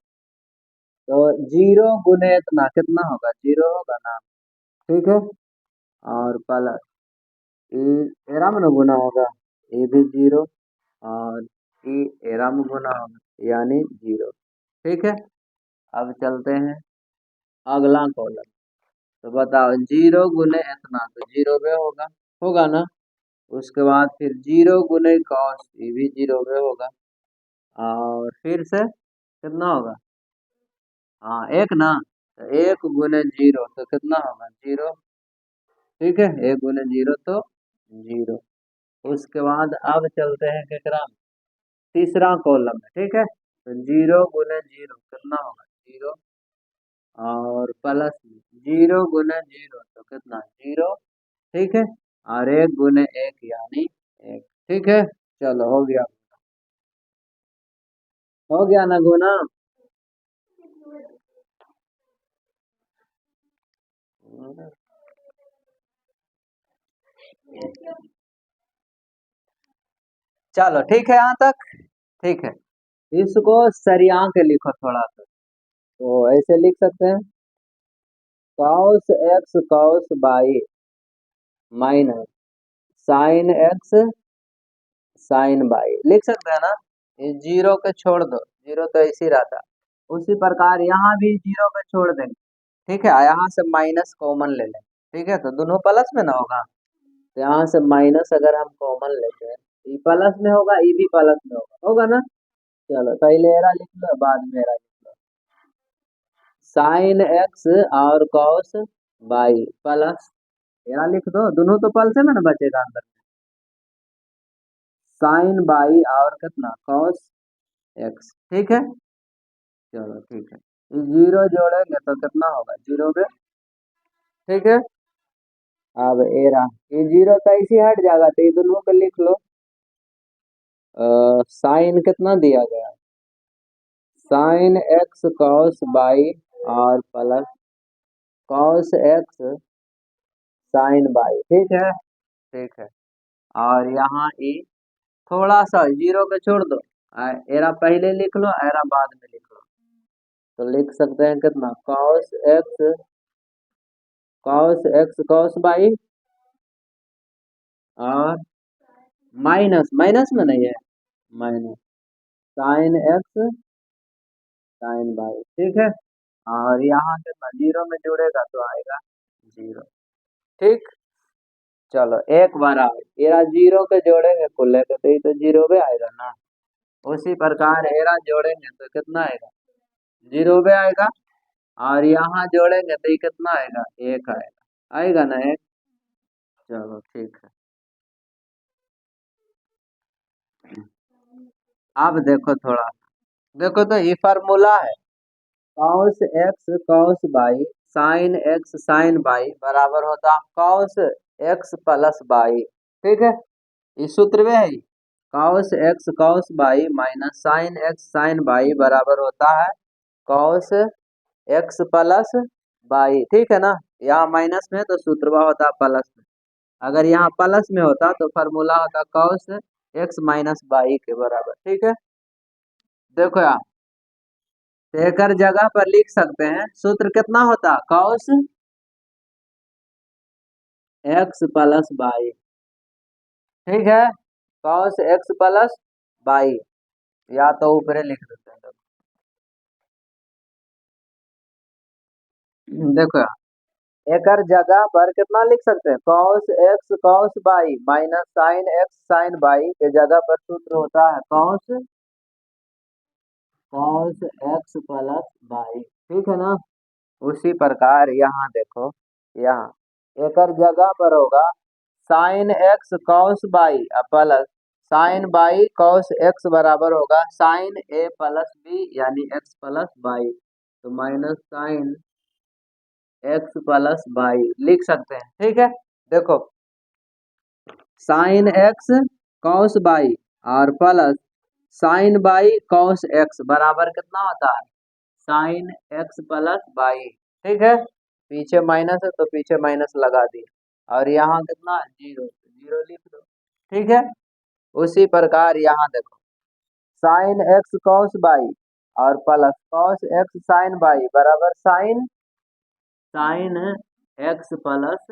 तो 0 गुने इतना कितना होगा, 0 होगा ना, ठीक है। और प्लस एरा में गुना होगा, ये भी 0, और ये एरा में गुना होगा यानी 0, ठीक है। अब चलते हैं अगला कॉलम। तो बताओ 0 गुने इतना, तो 0 पे होगा, होगा ना। उसके बाद फिर 0 गुने cos, ये भी 0 पे होगा। और फिर से कितना होगा, हाँ 1 ना, तो 1 गुने 0 तो कितना होगा, 0, ठीक है। 1 गुने 0 तो 0। उसके बाद अब चलते हैं केकरा में? तीसरा कॉलम है, ठीक है। तो 0 गुने 0 कितना होगा, 0, और प्लस 0 गुने 0 तो कितना, 0, ठीक है। और 1 गुने 1 यानी 1, ठीक है। चलो हो गया ना गुना। चलो ठीक है यहाँ तक, ठीक है। इसको सरिया के लिखो थोड़ा सा, तो ऐसे लिख सकते हैं, cos x cos y minus sin x sin y, लिख सकते हैं ना। ये 0 के छोड़ दो, 0 तो ऐसे ही रहता। उसी प्रकार यहाँ भी 0 के छोड़ देंगे, ठीक है। यहाँ से माइनस कॉमन ले लें, ठीक है, तो दोनों प्लस में ना होगा। तो यहाँ से माइनस अगर हम कॉमन लेते हैं, ये प्लस में होगा, ये भी प्लस में होगा, होगा ना। चलो पहले एरा लिख लो, बाद में एरा लिख लो। साइन एक्स और कॉस बाई प्लस, एरा लिख दो, दोनों तो प्लस में ना बचेगा अंदर। साइन बाई और कितना, कॉस एक्स, ठीक है। चलो ठीक है, ये 0 जोड़ेंगे तो कितना होगा, 0 पे, ठीक है। अब एरा, ये 0 तो ऐसे हट जाएगा, तो ये दोनों को लिख लो। साइन कितना दिया गया, साइन एक्स कॉस बाई और plus cos x sine y, ठीक है, ठीक है। और यहाँ ई थोड़ा सा 0 के छोड़ दो, एरा पहले लिख लो, एरा बाद में लिख लो। तो लिख सकते हैं कितना, कॉस एक्स कॉस बाई, और माइनस, माइनस में नहीं है, minus sine x sine y, ठीक है। और यहाँ कितना, 0 में जोड़ेगा तो आएगा 0, ठीक। चलो एक बार आओ, एरा 0 के जोड़ेंगे को लेकर तो ये तो 0 पे आएगा ना। उसी प्रकार एरा जोड़ेंगे तो कितना आएगा, 0 पे आएगा। और यहाँ जोड़ेंगे तो ये कितना आएगा, 1 आएगा, आएगा ना 1। चलो ठीक है। अब देखो थोड़ा, देखो तो ये फार्मूला है, cos x cos y sine x sine y बराबर होता कॉस एक्स प्लस बाई, ठीक है। ये सूत्र में है, cos x cos y minus sine x sine y बराबर होता है कॉस एक्स प्लस बाई, ठीक है ना। यहाँ माइनस में तो सूत्र होता प्लस में, अगर यहाँ प्लस में होता तो फार्मूला होता कॉस एक्स माइनस बाई के बराबर, ठीक है। देखो यार, एकर जगह पर लिख सकते हैं, सूत्र कितना होता, कॉस एक्स प्लस बाई, ठीक है, कॉस एक्स प्लस बाई, या तो ऊपर लिख देते हैं। देखो यार, एकर जगह पर कितना लिख सकते हैं, cos x cos y minus sine x sine y के जगह पर सूत्र होता है cos cos x plus y, ठीक है ना। उसी प्रकार यहाँ देखो, यहाँ एकर जगह पर होगा sign x cos by plus sign by cos x बराबर होगा साइन ए प्लस बी यानी एक्स प्लस बाई, तो minus sine x plus by लिख सकते हैं, ठीक है। देखो साइन एक्स कॉस बाई और plus sign by cos x बराबर कितना होता है, साइन एक्स प्लस बाई, ठीक है। पीछे माइनस है तो पीछे माइनस लगा दिए, और यहाँ कितना 0, 0 लिख दो, ठीक है। उसी प्रकार यहाँ देखो, साइन एक्स कॉस बाई और plus cos x sine y बराबर sine sine x plus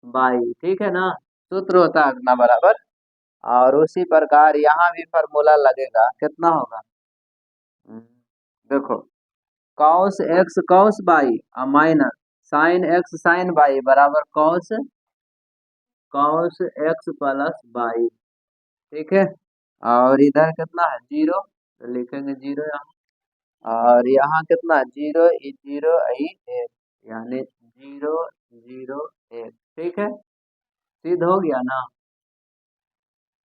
y, ठीक है ना। सूत्र होता है अपना बराबर। और उसी प्रकार यहाँ भी फॉर्मूला लगेगा, कितना होगा, देखो, कॉस एक्स कॉस बाई और minus sine x sine y बराबर cos cos x plus y, ठीक है। और इधर कितना है, जीरो, तो लिखेंगे जीरो यहाँ। और यहाँ कितना, जीरो जीरो एक, यानी जीरो जीरो एक, ठीक है। सिद्ध हो गया ना,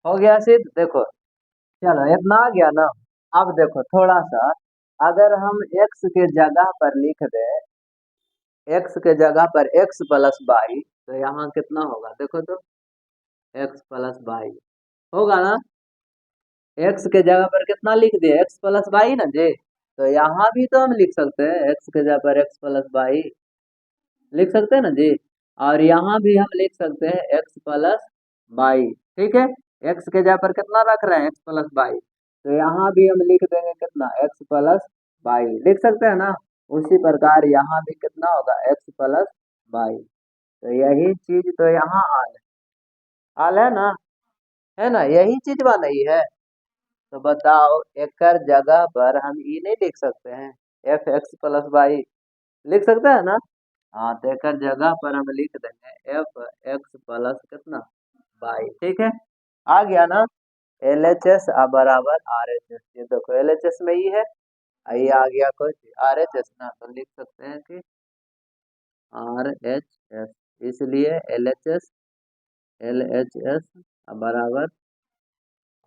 हो गया सिद्ध। देखो, चलो इतना आ गया ना। अब देखो थोड़ा सा, अगर हम x के जगह पर लिख दे, x के जगह पर x प्लस बाई, तो यहाँ कितना होगा, देखो तो, x प्लस बाई होगा ना। x के जगह पर कितना लिख दिए, x प्लस बाई ना जी। तो यहाँ भी तो हम लिख सकते हैं x के जगह पर x प्लस बाई, लिख सकते हैं ना जी। और यहाँ भी हम लिख सकते हैं x प्लस बाई, ठीक है। x के जगह पर कितना रख रहे हैं, x प्लस बाई, तो यहाँ भी हम लिख देंगे कितना, x प्लस बाई, लिख सकते हैं ना। उसी प्रकार यहाँ भी कितना होगा, x प्लस बाई। तो यही चीज तो यहाँ आल है ना, है ना, यही चीज नहीं है। तो बताओ, एक जगह पर हम ई नहीं लिख सकते हैं, एफ एक्स प्लस बाई, लिख सकते हैं ना। हाँ, तो एक जगह पर हम लिख देंगे एफ एक्स प्लस कितना, बाई, ठीक है। आ गया ना। एल एच एस बराबर आर एच एस, ये देखो एल एच एस में ही है, ये आ गया कुछ आर एच एस ना, तो लिख सकते हैं कि आर एच एस, इसलिए एल एच एस बराबर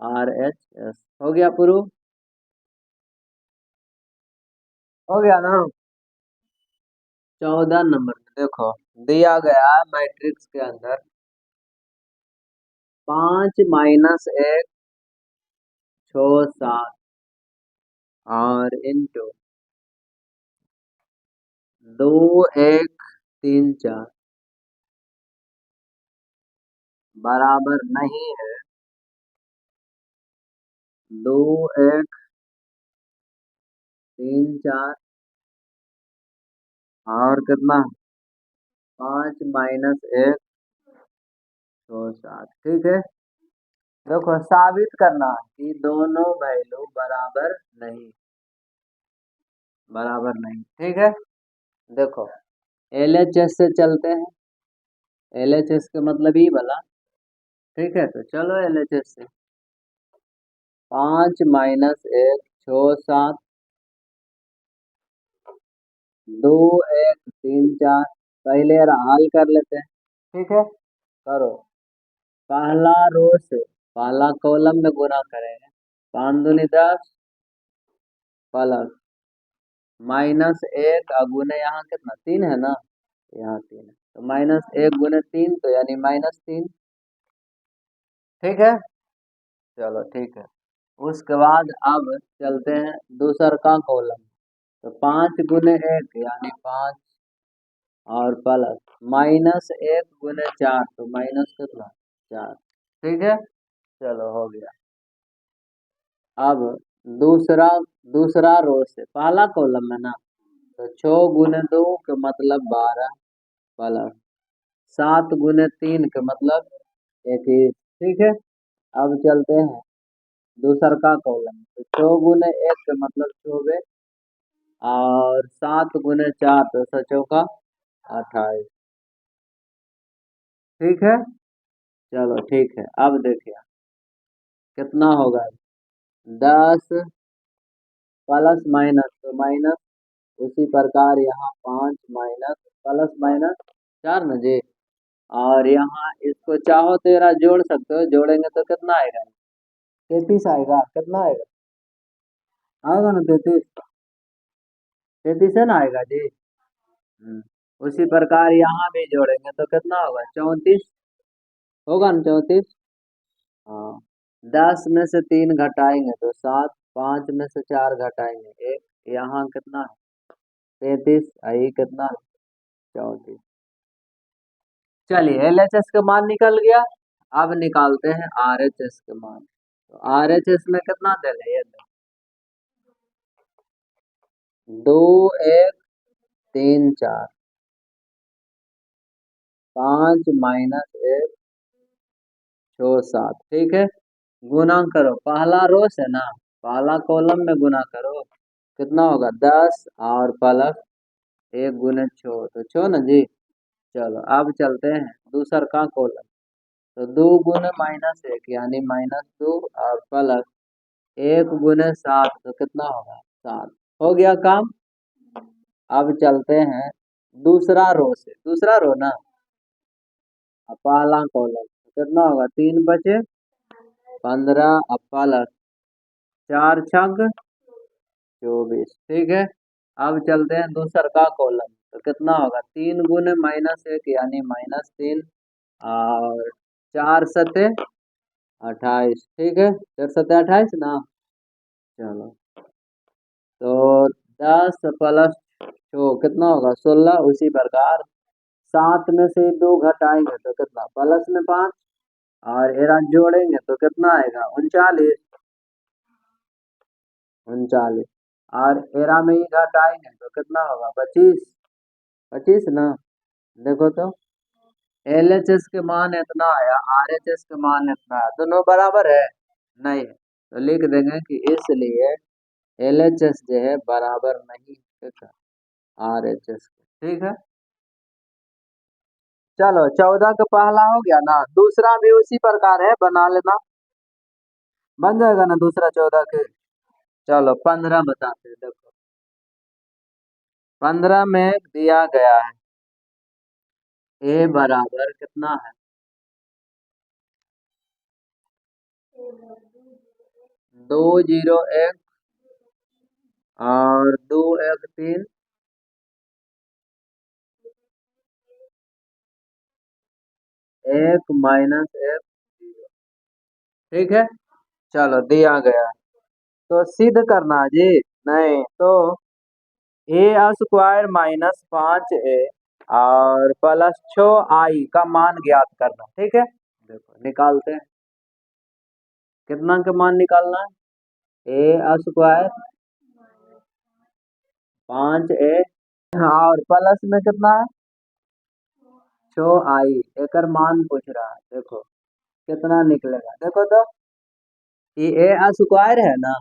आर एच एस, हो गया प्रूफ, हो गया ना। 14 नंबर में देखो, दिया गया मैट्रिक्स के अंदर 5 - 1 6 7 और इंटू 2 1 3 4 बराबर नहीं है 2 1 3 4 और कितना 5 - 1 6 7, ठीक है। देखो, साबित करना है कि दोनों वैल्यू बराबर नहीं, बराबर नहीं, ठीक है। देखो, एल एच एस से चलते हैं, एल एच एस का मतलब ही भला, ठीक है। तो चलो एल एच एस से, 5 - 1 6 7 2 1 3 4, पहले हल कर लेते हैं, ठीक है। करो, पहला रो से पहला कॉलम में गुना करेंगे, 5 × 2 = 10 प्लस -1 गुने यहाँ कितना 3 है ना, यहाँ 3 है, तो -1 × 3 तो यानी -3, ठीक है। चलो ठीक है। उसके बाद अब चलते हैं दूसर का कॉलम, तो 5 × 1 यानी 5 और प्लस -1 × 4 तो माइनस कितना 4, ठीक है। चलो हो गया। अब दूसरा दूसरा रो से पहला कॉलम है ना, तो 6 × 2 का मतलब 12 प्लस 7 × 3 का मतलब 21, ठीक है। अब चलते हैं दूसर का कॉलम, तो 6 × 1 का मतलब 24 और 7 × 4 तो 7 × 4 = 28, ठीक है। चलो ठीक है, अब देखिए कितना होगा, 10 प्लस माइनस तो माइनस, उसी प्रकार यहाँ 5 माइनस प्लस माइनस 4 ना जी। और यहाँ इसको चाहो तो यार जोड़ सकते हो, जोड़ेंगे तो कितना आएगा, 33 आएगा, कितना आएगा, आएगा ना 33, 33 है ना, आएगा जी। उसी प्रकार यहाँ भी जोड़ेंगे तो कितना होगा, 34 होगा ना, 34। हाँ, 10 में से 3 घटाएंगे तो 7, 5 में से 4 घटाएंगे 1, यहाँ कितना है 33, आई कितना है 34। चलिए एल एच एस का मान निकल गया, अब निकालते हैं आर एच एस के मान। तो RHS में कितना दे ले ये 2 1 3 4 5 -1 6 7। ठीक है, गुना करो, पहला रो से ना पहला कॉलम में गुना करो, कितना होगा 10 और प्लस 1 गुने 6 तो 6 ना जी। चलो अब चलते हैं दूसर का कॉलम, तो 2 गुने -1 यानी -2 और प्लस 1 गुने 7 तो कितना होगा 7। हो गया काम। अब चलते हैं दूसरा रो से, दूसरा रो ना पहला कॉलम तो कितना होगा 3 बचे 15 और प्लस 4 छग 24। ठीक है, अब चलते हैं दूसर का कॉलम, तो कितना होगा 3 गुने -1 यानी -3 और 4 सते 28। ठीक है, 4 सते 28 ना। चलो तो 10 प्लस 6 कितना होगा 16। उसी प्रकार 7 में से 2 घटाएंगे तो कितना प्लस में 5 और एरा जोड़ेंगे तो कितना आएगा 39। 39 और एरा में ही घटाएंगे तो कितना होगा 25। 25 ना। देखो तो LHS के मान इतना आया, RHS के मान इतना आया, दोनों बराबर है नहीं है, तो लिख देंगे कि इसलिए LHS जो है बराबर नहीं है RHS के। ठीक है, चलो 14 का पहला हो गया ना, दूसरा भी उसी प्रकार है, बना लेना, बन जाएगा ना दूसरा 14 के। चलो 15 बताते हैं, देखो 15 में दिया गया है A बराबर कितना है 2 0 1 और 2 1 3 1 -1 0। ठीक है, चलो दिया गया है। तो सिद्ध करना जी, नहीं तो A² -5A और प्लस 6I का मान ज्ञात करना। ठीक है, देखो निकालते हैं, कितना का मान निकालना है A² 5A और प्लस में कितना है 6I, एक मान पूछ रहा है, देखो कितना निकलेगा। देखो तो ये A² है ना,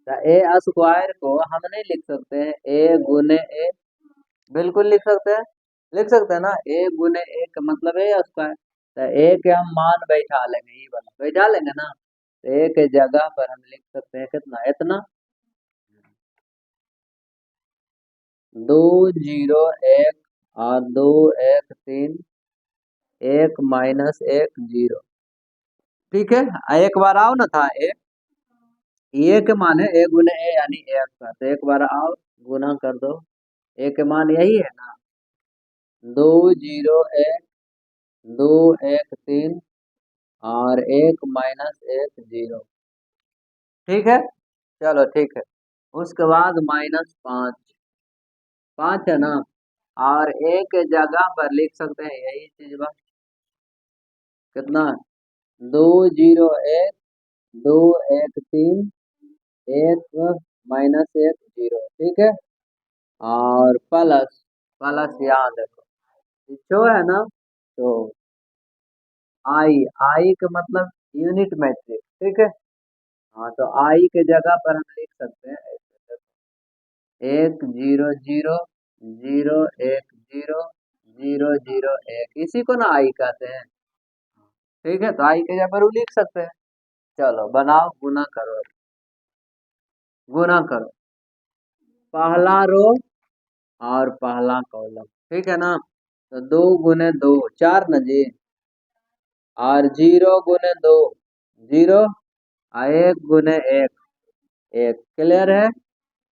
तो A² को हम नहीं लिख सकते हैं A गुने A, बिल्कुल लिख सकते हैं, लिख सकते हैं ना, A गुने A का मतलब A²। तो A के हम मान बैठा लेंगे, ये वाला बैठा लेंगे ना, तो A के जगह पर हम लिख सकते हैं कितना इतना 2 0 1 और 2 1 3 1 -1 0। ठीक है, एक बार आओ ना था A के मान है A गुने A यानी A², तो एक बार आओ गुना कर दो, A के मान यही है ना 2 0 1 2 1 3 और 1 -1 0। ठीक है, चलो ठीक है, उसके बाद -5 5 है ना, और A के जगह पर लिख सकते हैं यही चीज बस, कितना 2 0 1 2 1 3 1 -1 0। ठीक है, और प्लस प्लस यहाँ देखो जो है ना, तो आई आई का मतलब यूनिट मैट्रिक। ठीक है, हाँ तो आई के जगह पर हम लिख सकते हैं ऐसे, 1 0 0 0 1 0 0 0 1, इसी को ना आई कहते हैं। ठीक है, तो आई के जगह पर वो लिख सकते हैं। चलो बनाओ, गुना करो, गुना करो पहला रो और पहला कॉलम। ठीक है ना, तो 2 गुने 2 4 ना जी, और 0 गुने 2 0 और 1 गुने 1 1। क्लियर है।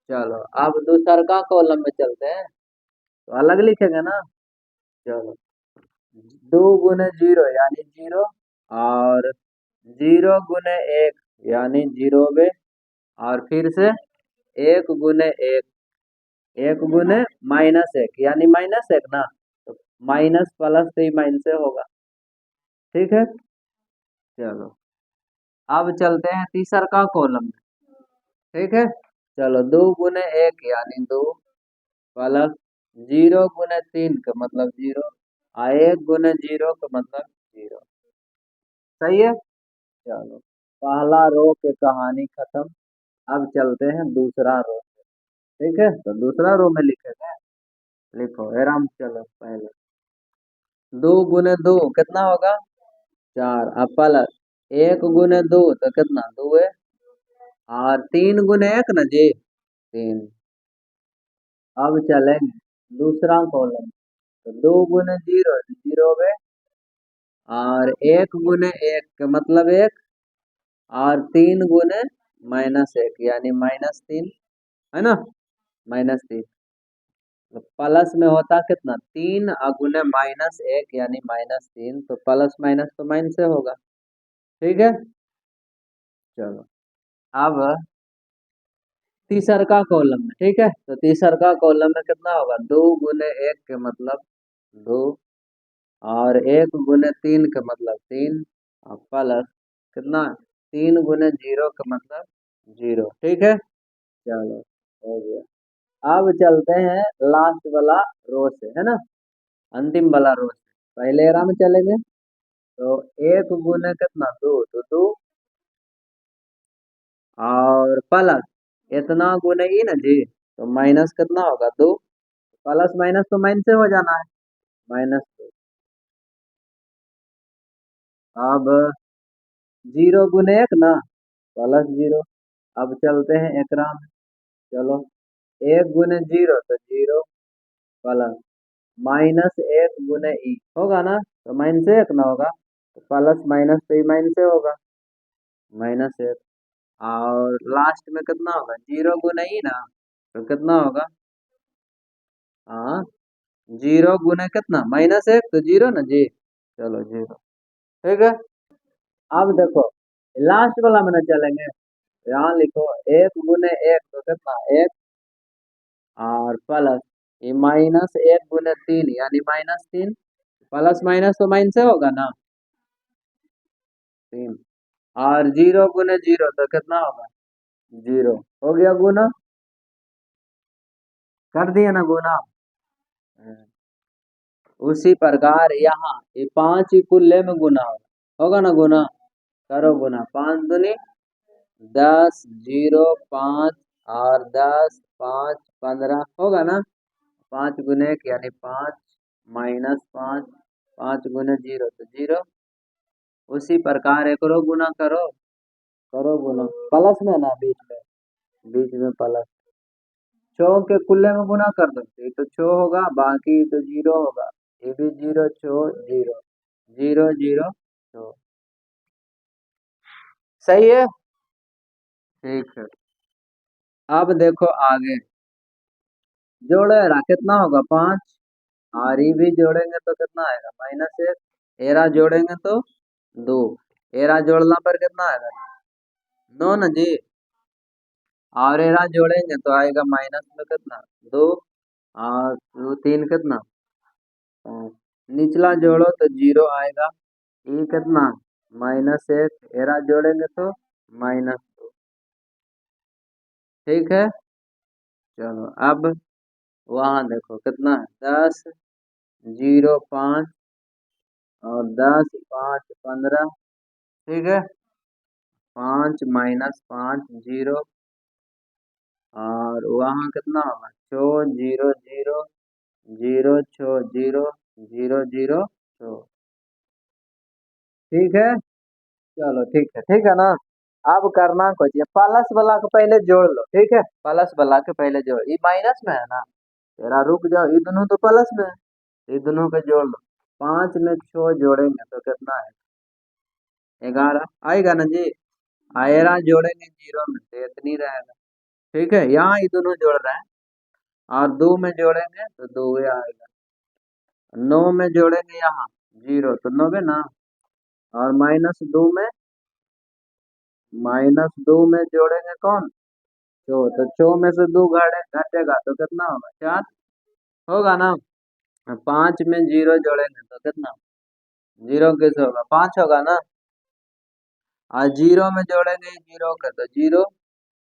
चलो अब दूसर का कॉलम में चलते हैं, तो अलग लिखेंगे ना। चलो 2 गुने 0 यानी 0 और 0 गुने 1 यानी 0 और फिर से 1 गुने 1 1 गुने -1 यानी -1 ना, तो माइनस प्लस से ही माइनस से होगा। ठीक है, चलो अब चलते हैं तीसरा कॉलम में। ठीक है, चलो 2 गुने 1 यानी 2 प्लस 0 गुने 3 का मतलब 0 और 1 गुने 0 का मतलब 0। सही है, चलो पहला रो के कहानी खत्म। अब चलते हैं दूसरा रो। ठीक है, तो दूसरा रो में लिखेंगे। लिखो आराम, चलो पहले 2 गुने 2 कितना होगा 4। अब प्लस 1 गुने 2 तो कितना 2 है। और 3 गुने 1 ना जी 3। अब चलेंगे दूसरा कॉलम। तो 2 गुने 0 0 है। और 1 गुने 1 का मतलब 1। और 3 गुने -1 यानी -3 है ना, -3। तो प्लस में होता कितना 3 और गुने -1 यानी -3। तो प्लस माइनस तो माइनस से होगा। ठीक है, चलो अब तीसरा कॉलम में। ठीक है, तो तीसरा कॉलम में कितना होगा 2 गुने 1 के मतलब 2। और 1 गुने 3 का मतलब 3। और प्लस कितना 3 गुने 0 का मतलब 0। ठीक है, चलो हो गया। अब चलते हैं लास्ट वाला रो से, है ना, अंतिम वाला रो से। पहले रा में चलेंगे। तो 1 गुने कितना 2 तो 2। और प्लस इतना गुने ही ना जी, तो माइनस कितना होगा 2। प्लस माइनस तो माइनस से हो जाना है, -2। अब 0 गुने 1 ना +0। अब चलते हैं एकरा में। चलो 1 गुने 0 तो 0 प्लस -1 गुने होगा ना, तो -1 ना होगा, तो प्लस माइनस तो माइनस से होगा, -1। और लास्ट में कितना होगा 0 गुने ना, तो कितना होगा हाँ 0 गुने कितना -1 तो 0 ना जी, चलो 0। ठीक है, अब देखो लास्ट वाला में ना चलेंगे। यहाँ लिखो 1 गुने 1 तो कितना 1। और प्लस ये -1 गुने 3 यानी -3। प्लस माइनस तो माइनस से होगा ना 3। और 0 गुने 0 तो कितना होगा 0। हो गया गुना, कर दिया ना गुना। उसी प्रकार यहाँ ये 5 ही कुल्ले में गुना होगा ना गुना। करो गुना, 5 दूनी 10, 0 5 और 10 5 15 होगा ना। 5 गुने 1 यानी 5 -5 5 गुने 0 तो 0। उसी प्रकार एक रो गुना करो। करो गुना प्लस में ना, बीच में प्लस। 6 के कुल्ले में गुना कर दो, ये तो 6 होगा, बाकी तो 0 होगा। ये भी 0 6 0 0 0 6। सही है, ठीक है। अब देखो आगे जोड़े रहा कितना होगा 5। और ये भी जोड़ेंगे तो कितना आएगा -1। एरा जोड़ेंगे तो 2। एरा जोड़ना पर कितना आएगा 9 ना जी। और एरा जोड़ेंगे तो आएगा माइनस में कितना 2। और 3 कितना 5। निचला जोड़ो तो 0 आएगा। ये कितना -1। एरा जोड़ेंगे तो -2। ठीक है, चलो अब वहाँ देखो कितना है 10 0 5 और 10 5 15। ठीक है, 5 -5 0। और वहाँ कितना होगा 6 0 0 0 6 0 0 0 6। ठीक है, चलो ठीक है ना। अब करना कुछ ये प्लस वाला को पहले जोड़ लो। ठीक है, प्लस वाला के पहले जोड़, ये माइनस में है ना, तेरा रुक जाओ, ये दोनों तो प्लस में है, ये दोनों को जोड़ लो। 5 में 6 जोड़ेंगे तो कितना है 11 आएगा ना जी। आयरा जोड़ेंगे 0 में तो इतनी रहेगा। ठीक है, यहाँ ये दोनों जोड़ रहे हैं। और 2 में जोड़ेंगे तो 2 आएगा। 9 में जोड़ेंगे यहाँ 0 तो 9 ना। और -2 में जोड़ेंगे कौन 4 तो 4 में से 2 घटेगा तो कितना होगा 4 होगा ना। 5 में 0 जोड़ेंगे तो कितना 0 कैसे होगा 5 होगा ना। और जीरो में जोड़ेंगे जीरो के तो जीरो।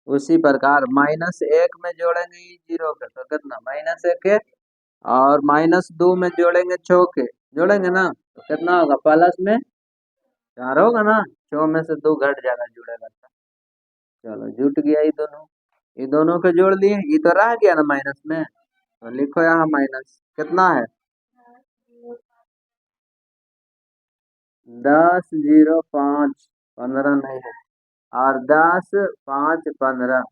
उसी प्रकार -1 में जोड़ेंगे जीरो के तो कितना -1 है। और -2 में जोड़ेंगे छो के, जोड़ेंगे ना तो कितना होगा प्लस में 4 होगा ना। छो में से 2 घट जाएगा जुड़ेगा तो। चलो जुट गया ये दोनों के जोड़ दिए, ये तो रह गया ना माइनस में, तो लिखो यहाँ माइनस कितना है 10 0 5 15 नहीं है। और 10 5 15,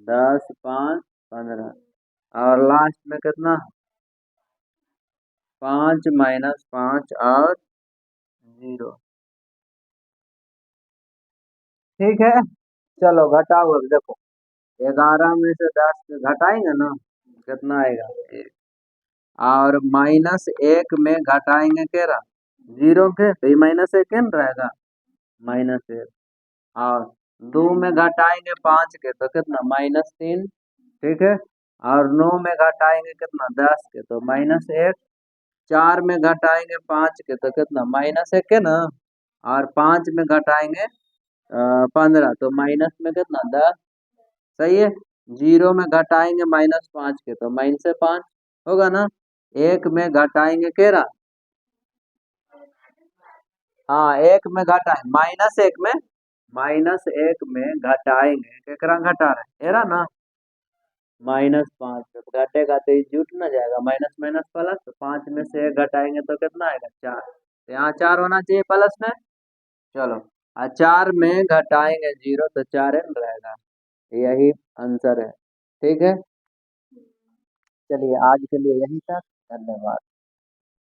10 5 15 और लास्ट में कितना 5 -5 और 0। ठीक है। चलो घटाओ अब देखो, 11 में से 10 के घटाएंगे ना कितना आएगा और -1 में घटाएंगे केरा जीरो के तो ये -1 है ना रहेगा -1। और 2 में घटाएंगे 5 के तो कितना -3। ठीक है। और 9 में घटाएंगे कितना 10 के तो -1। 4 में घटाएंगे 5 के तो कितना -1 है ना। और 5 में घटाएंगे 15 तो माइनस में कितना 10। सही है। 0 में घटाएंगे -5 के तो -5 होगा ना। 1 में घटाएंगे केरा, हाँ 1 में घटाएंगे -1 में घटाएंगे केकरा घटा रहे एरा ना -5 जब घटेगा तो ये जुट ना जाएगा माइनस माइनस प्लस, तो 5 में से 1 घटाएंगे तो कितना आएगा 4, तो यहाँ 4 होना चाहिए प्लस में। चलो 4 में घटाएंगे 0 तो 4 n रहेगा, यही आंसर है। ठीक है। चलिए आज के लिए यही तक, धन्यवाद।